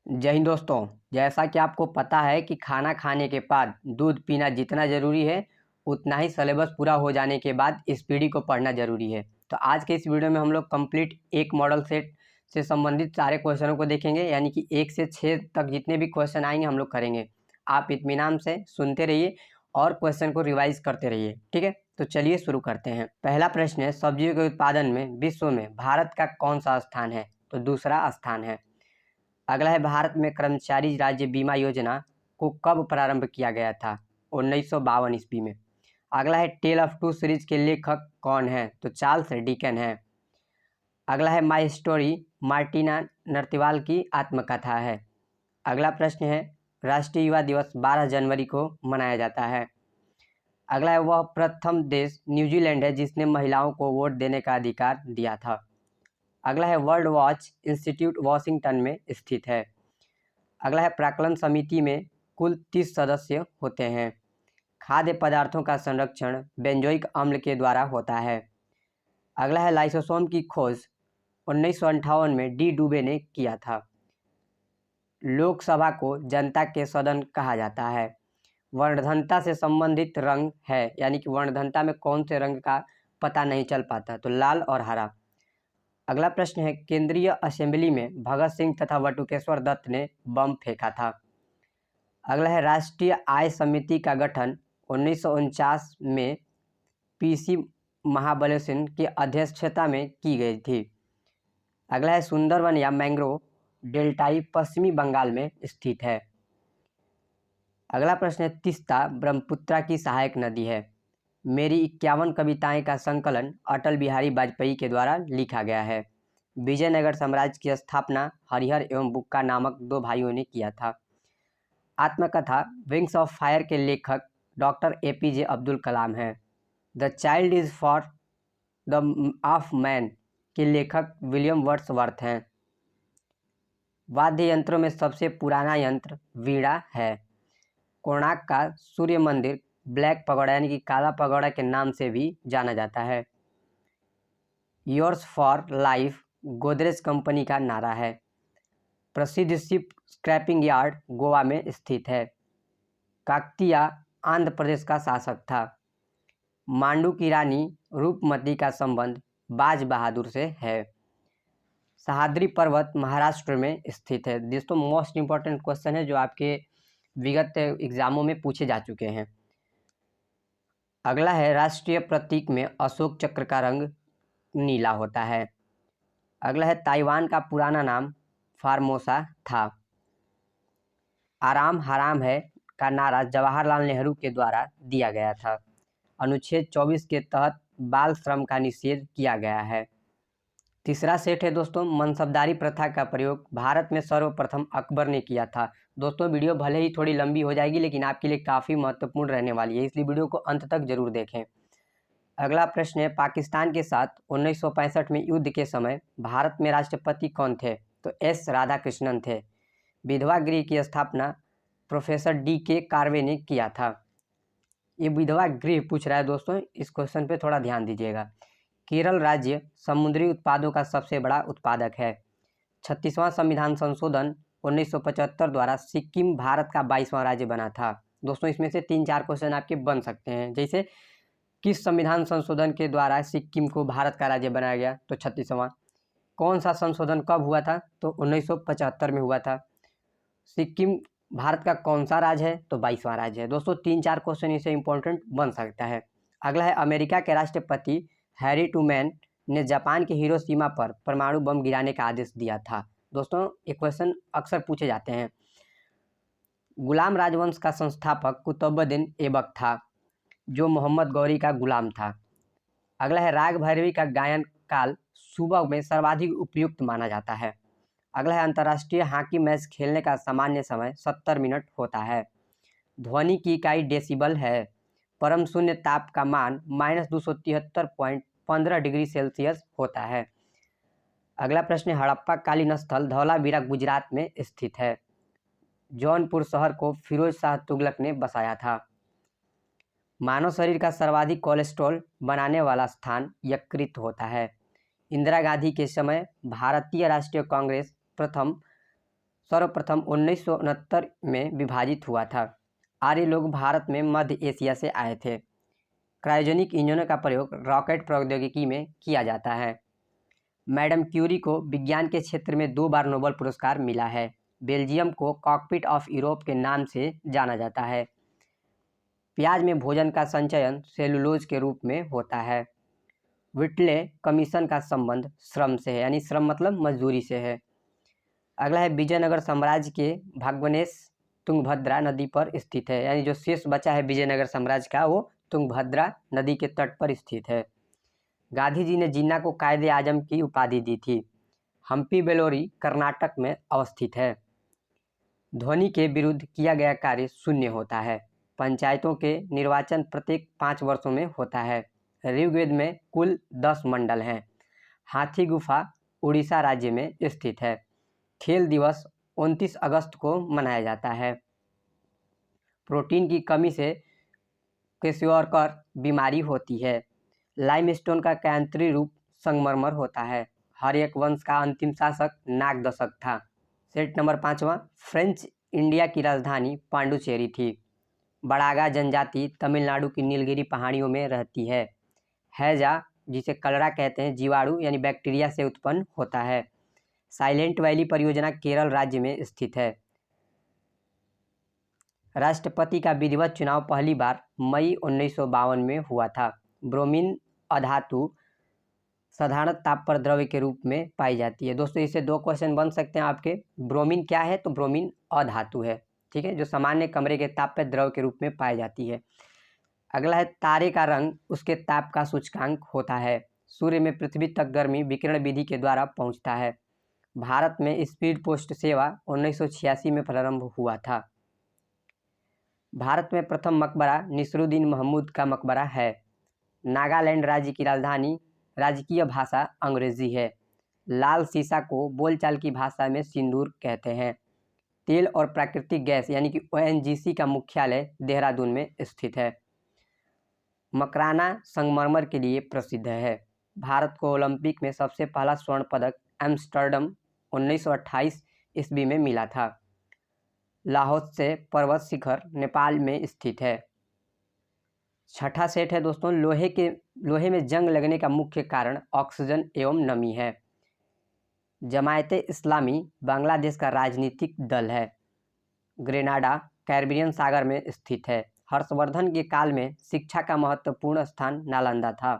जय हिंद दोस्तों। जैसा कि आपको पता है कि खाना खाने के बाद दूध पीना जितना ज़रूरी है उतना ही सिलेबस पूरा हो जाने के बाद इस पीढ़ी को पढ़ना ज़रूरी है। तो आज के इस वीडियो में हम लोग कंप्लीट एक मॉडल सेट से संबंधित सारे क्वेश्चनों को देखेंगे, यानी कि 1 से 6 तक जितने भी क्वेश्चन आएंगे हम लोग करेंगे। आप इत्मीनान से सुनते रहिए और क्वेश्चन को रिवाइज करते रहिए, ठीक है। तो चलिए शुरू करते हैं। पहला प्रश्न है, सब्जियों के उत्पादन में विश्व में भारत का कौन सा स्थान है? तो दूसरा स्थान है। अगला है, भारत में कर्मचारी राज्य बीमा योजना को कब प्रारंभ किया गया था? 1952 ईस्वी में। अगला है, टेल ऑफ टू सीरीज के लेखक कौन है? तो चार्ल्स डिकन है। अगला है, माई स्टोरी मार्टिना नर्तिवाल की आत्मकथा है। अगला प्रश्न है, राष्ट्रीय युवा दिवस 12 जनवरी को मनाया जाता है। अगला है, वह प्रथम देश न्यूजीलैंड है जिसने महिलाओं को वोट देने का अधिकार दिया था। अगला है, वर्ल्ड वॉच इंस्टीट्यूट वाशिंगटन में स्थित है। अगला है, प्राक्कलन समिति में कुल 30 सदस्य होते हैं। खाद्य पदार्थों का संरक्षण बेंजोइक अम्ल के द्वारा होता है। अगला है, लाइसोसोम की खोज 1958 में डी डुबे ने किया था। लोकसभा को जनता के सदन कहा जाता है। वर्णधनता से संबंधित रंग है, यानी कि वर्णधनता में कौन से रंग का पता नहीं चल पाता? तो लाल और हरा। अगला प्रश्न है, केंद्रीय असेंबली में भगत सिंह तथा बटुकेश्वर दत्त ने बम फेंका था। अगला है, राष्ट्रीय आय समिति का गठन 1949 में पीसी महाबलेश्वर की अध्यक्षता में की गई थी। अगला है, सुंदरवन या मैंग्रोव डेल्टाई पश्चिमी बंगाल में स्थित है। अगला प्रश्न है, तीस्ता ब्रह्मपुत्रा की सहायक नदी है। मेरी 51 कविताएं का संकलन अटल बिहारी वाजपेयी के द्वारा लिखा गया है। विजयनगर साम्राज्य की स्थापना हरिहर एवं बुक्का नामक 2 भाइयों ने किया था। आत्मकथा विंग्स ऑफ फायर के लेखक डॉक्टर एपीजे अब्दुल कलाम हैं। The child is for the of man के लेखक विलियम वर्ड्सवर्थ हैं। वाद्य यंत्रों में सबसे पुराना यंत्र वीणा है। कोणार्क का सूर्य मंदिर ब्लैक पगोड़ा यानी कि काला पगोड़ा के नाम से भी जाना जाता है। Yours for life Godrej company का नारा है। प्रसिद्ध शिप स्क्रैपिंग यार्ड गोवा में स्थित है। काकतीय आंध्र प्रदेश का शासक था। मांडू की रानी रूपमती का संबंध बाज बहादुर से है। सह्याद्री पर्वत महाराष्ट्र में स्थित है। दोस्तों, मोस्ट इंपॉर्टेंट क्वेश्चन है जो आपके विगत एग्जामों में पूछे जा चुके हैं। अगला है, राष्ट्रीय प्रतीक में अशोक चक्र का रंग नीला होता है। अगला है, ताइवान का पुराना नाम फार्मोसा था। आराम हराम है का नारा जवाहरलाल नेहरू के द्वारा दिया गया था। अनुच्छेद 24 के तहत बाल श्रम का निषेध किया गया है। तीसरा सेट है दोस्तों, मनसबदारी प्रथा का प्रयोग भारत में सर्वप्रथम अकबर ने किया था। दोस्तों, वीडियो भले ही थोड़ी लंबी हो जाएगी लेकिन आपके लिए काफ़ी महत्वपूर्ण रहने वाली है, इसलिए वीडियो को अंत तक जरूर देखें। अगला प्रश्न है, पाकिस्तान के साथ 1965 में युद्ध के समय भारत में राष्ट्रपति कौन थे? तो एस राधाकृष्णन थे। विधवा गृह की स्थापना प्रोफेसर डी के कार्वे ने किया था। ये विधवा गृह पूछ रहा है दोस्तों, इस क्वेश्चन पे थोड़ा ध्यान दीजिएगा। केरल राज्य समुद्री उत्पादों का सबसे बड़ा उत्पादक है। 36वां संविधान संशोधन 1975 द्वारा सिक्किम भारत का 22वां राज्य बना था। दोस्तों, इसमें से 3-4 क्वेश्चन आपके बन सकते हैं, जैसे किस संविधान संशोधन के द्वारा सिक्किम को भारत का राज्य बनाया गया? तो 36वां। कौन सा संशोधन कब हुआ था? तो 1975 में हुआ था। सिक्किम भारत का कौन सा राज्य है? तो 22वां राज्य है। दोस्तों, 3-4 क्वेश्चन इसे इंपॉर्टेंट बन सकता है। अगला है, अमेरिका के राष्ट्रपति हैरी ट्रूमैन ने जापान के हिरोशिमा पर परमाणु बम गिराने का आदेश दिया था। दोस्तों, ये क्वेश्चन अक्सर पूछे जाते हैं। गुलाम राजवंश का संस्थापक कुतुबुद्दीन ऐबक था, जो मोहम्मद गौरी का गुलाम था। अगला है, राग भैरवी का गायन काल सुबह में सर्वाधिक उपयुक्त माना जाता है। अगला है, अंतर्राष्ट्रीय हॉकी मैच खेलने का सामान्य समय 70 मिनट होता है। ध्वनि की इकाई डेसिबल है। परम शून्य ताप का मान -273.15 डिग्री सेल्सियस होता है। अगला प्रश्न है, हड़प्पा कालीन स्थल धौलावीरा गुजरात में स्थित है। जौनपुर शहर को फिरोज शाह तुगलक ने बसाया था। मानव शरीर का सर्वाधिक कोलेस्ट्रॉल बनाने वाला स्थान यकृत होता है। इंदिरा गांधी के समय भारतीय राष्ट्रीय कांग्रेस प्रथम सर्वप्रथम 1969 में विभाजित हुआ था। आर्य लोग भारत में मध्य एशिया से आए थे। क्रायोजेनिक इंजनों का प्रयोग रॉकेट प्रौद्योगिकी में किया जाता है। मैडम क्यूरी को विज्ञान के क्षेत्र में 2 बार नोबेल पुरस्कार मिला है। बेल्जियम को कॉकपिट ऑफ यूरोप के नाम से जाना जाता है। प्याज में भोजन का संचयन सेलुलोज के रूप में होता है। व्हिटले कमीशन का संबंध श्रम से है, यानी श्रम मतलब मजदूरी से है। अगला है विजयनगर साम्राज्य के भाग्वनेश तुंगभद्रा नदी पर स्थित है, यानी जो शेष बचा है विजयनगर साम्राज्य का वो तुंगभद्रा नदी के तट पर स्थित है। गांधी जी ने जिन्ना को कायदे आजम की उपाधि दी थी। हम्पी बेलोरी कर्नाटक में अवस्थित है। ध्वनि के विरुद्ध किया गया कार्य शून्य होता है। पंचायतों के निर्वाचन प्रत्येक 5 वर्षों में होता है। ऋग्वेद में कुल 10 मंडल हैं। हाथी गुफा उड़ीसा राज्य में स्थित है। खेल दिवस 29 अगस्त को मनाया जाता है। प्रोटीन की कमी से क्वेश्योरकर बीमारी होती है। लाइमस्टोन का कैंत्री रूप संगमरमर होता है। हर्यक वंश का अंतिम शासक नागदशक था। सेट नंबर 5वां, फ्रेंच इंडिया की राजधानी पांडुचेरी थी। बड़ागा जनजाति तमिलनाडु की नीलगिरी पहाड़ियों में रहती है। हैजा, जिसे कलरा कहते हैं, जीवाणु यानी बैक्टीरिया से उत्पन्न होता है। साइलेंट वैली परियोजना केरल राज्य में स्थित है। राष्ट्रपति का विधिवत चुनाव पहली बार मई 1952 में हुआ था। ब्रोमीन अधातु साधारण ताप पर द्रव्य के रूप में पाई जाती है। दोस्तों इससे 2 क्वेश्चन बन सकते हैं आपके। ब्रोमीन क्या है? तो ब्रोमीन अधातु है, ठीक है, जो सामान्य कमरे के ताप पर द्रव के रूप में पाई जाती है। अगला है तारे का रंग उसके ताप का सूचकांक होता है। सूर्य में पृथ्वी तक गर्मी विकिरण विधि के द्वारा पहुंचता है। भारत में स्पीड पोस्ट सेवा 1986 में प्रारंभ हुआ था। भारत में प्रथम मकबरा निसरुद्दीन महमूद का मकबरा है। नागालैंड राज्य की राजधानी राजकीय भाषा अंग्रेजी है। लाल सीसा को बोलचाल की भाषा में सिंदूर कहते हैं। तेल और प्राकृतिक गैस यानी कि ONGC का मुख्यालय देहरादून में स्थित है। मकराना संगमरमर के लिए प्रसिद्ध है। भारत को ओलंपिक में सबसे पहला स्वर्ण पदक एम्स्टर्डम 1928 ईस्वी में मिला था। लाहौत्से पर्वत शिखर नेपाल में स्थित है। छठा सेट है दोस्तों, लोहे में जंग लगने का मुख्य कारण ऑक्सीजन एवं नमी है। जमायते इस्लामी बांग्लादेश का राजनीतिक दल है। ग्रेनाडा कैरिबियन सागर में स्थित है। हर्षवर्धन के काल में शिक्षा का महत्वपूर्ण स्थान नालंदा था।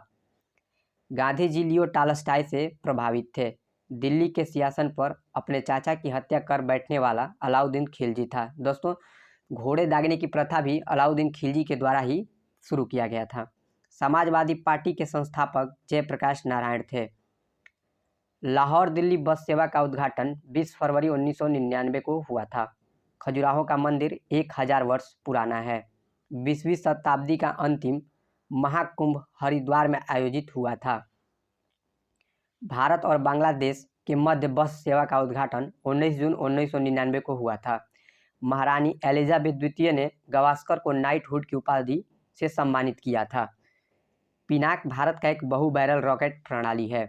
गांधी जी लियो टॉलस्टॉय से प्रभावित थे। दिल्ली के सिंहासन पर अपने चाचा की हत्या कर बैठने वाला अलाउद्दीन खिलजी था। दोस्तों घोड़े दागने की प्रथा भी अलाउद्दीन खिलजी के द्वारा ही शुरू किया गया था। समाजवादी पार्टी के संस्थापक जयप्रकाश नारायण थे। लाहौर दिल्ली बस सेवा का उद्घाटन 20 फरवरी 1999 को हुआ था। खजुराहो का मंदिर 1000 वर्ष पुराना है। 20वीं शताब्दी का अंतिम महाकुंभ हरिद्वार में आयोजित हुआ था। भारत और बांग्लादेश के मध्य बस सेवा का उद्घाटन 19 जून 1999 को हुआ था। महारानी एलिजाबेथ द्वितीय ने गावस्कर को नाइटहुड की उपाधि से सम्मानित किया था। पिनाक भारत का एक बहु बैरल रॉकेट प्रणाली है।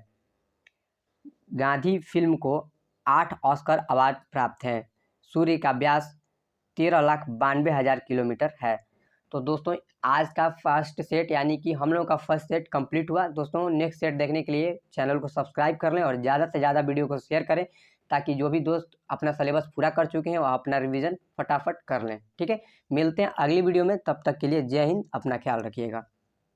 गांधी फिल्म को 8 ऑस्कर अवार्ड प्राप्त हैं। सूर्य का व्यास 13,92,000 किलोमीटर है। तो दोस्तों आज का फर्स्ट सेट यानी कि हम लोगों का फर्स्ट सेट कंप्लीट हुआ। दोस्तों नेक्स्ट सेट देखने के लिए चैनल को सब्सक्राइब कर लें और ज़्यादा से ज़्यादा वीडियो को शेयर करें ताकि जो भी दोस्त अपना सिलेबस पूरा कर चुके हैं वह अपना रिवीजन फटाफट कर लें। ठीक है, मिलते हैं अगली वीडियो में, तब तक के लिए जय हिंद, अपना ख्याल रखिएगा।